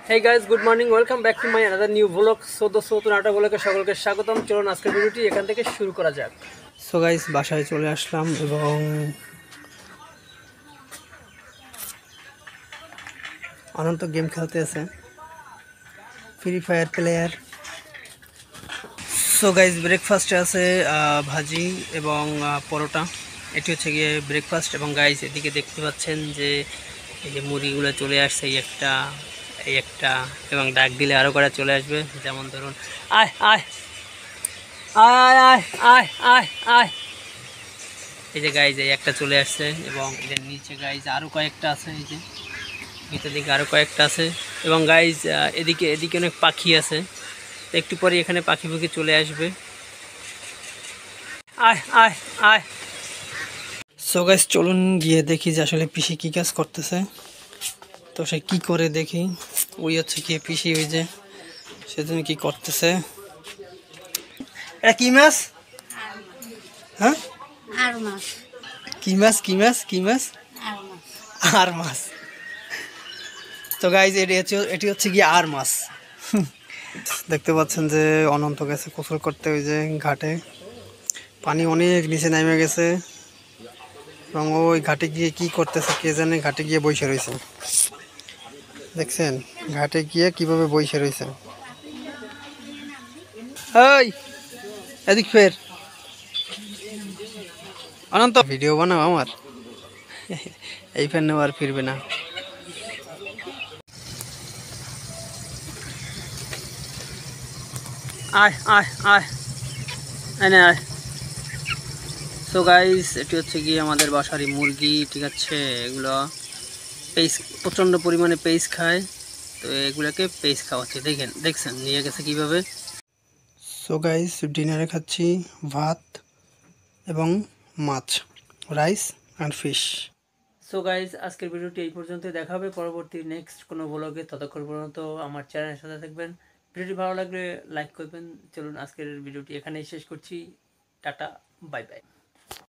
Hey guys, good morning. Welcome back to my another new vlog. So নতুন একটা vlog-এ সকলকে স্বাগতম। চলুন আজকের ভিডিওটি এখান থেকে শুরু করা যাক। সো গাইস, বাসায় চলে আসলাম এবং অনন্ত গেম খেলতে আছে, free fire player. So guys, ব্রেকফাস্টে আছে ভাজি এবং পরোটা। এটি হচ্ছে গিয়ে ব্রেকফাস্ট। এবং গাইস, এদিকে দেখতে পাচ্ছেন যে এই যে মুড়িগুলো চলে আসছে, এই একটা এবং ডাক দিলে আরও করে চলে আসবে। যেমন ধরুন, আয় আয় আয় আয় আয় আয় আয়। এই যে গাইজ এই একটা চলে আসছে এবং এদের নিচে গাইজ আরও কয়েকটা আছে। এই যে ভিতর দিকে আরও কয়েকটা আছে এবং গাইজ এদিকে অনেক পাখি আছে। তো একটু পরে এখানে পাখি চলে আসবে। আয় আয় আয়। সো গাইজ, চলুন গিয়ে দেখি যে আসলে পিসি কী কাজ করতেছে। তো সে কী করে দেখি। ওই হচ্ছে কি পিসি, ওই যে সেদিন কি করতেছে। এটা কি মাছ? হ্যাঁ, কি মাছ কি মাছ কি মাছ? আর মাছ। তো গাইজ এটি হচ্ছে গিয়ে আর মাছ। দেখতে পাচ্ছেন যে অনন্ত গেছে গোসল করতে ওই যে ঘাটে। পানি অনেক নিচে নেমে গেছে এবং ওই ঘাটে গিয়ে কি করতেছে কে জানে। ঘাটে গিয়ে বসে রয়েছে, দেখছেন ঘাটে গিয়ে কিভাবে বসে রয়েছে। এই এদিক ফের। অনন্ত ভিডিও বানাও আমার, এই ফের নেওয়া আর ফিরবে না। আয় আয় আয় এনে আয়। সো গাইস, এটি হচ্ছে গিয়ে আমাদের বাসারই মুরগি, ঠিক আছে। এগুলো প্রচণ্ড পরিমাণে পেস্ট খায়, তো এগুলোকে পেস্ট খাওয়াচ্ছে। দেখছেন নিয়ে গেছে কিভাবে। সো গাইস, ডিনারে খাচ্ছি ভাত এবং মাছ, rice and fish. So guys, আজকের ভিডিওটি এই পর্যন্তই। দেখা হবে পরবর্তী নেক্সট কোনো ব্লগে। ততক্ষণ পর্যন্ত আমার চ্যানেলের সাথে থাকবেন। ভিডিওটি ভালো লাগলে লাইক করবেন। চলুন আজকের ভিডিওটি এখানেই শেষ করছি। Tata, bye bye.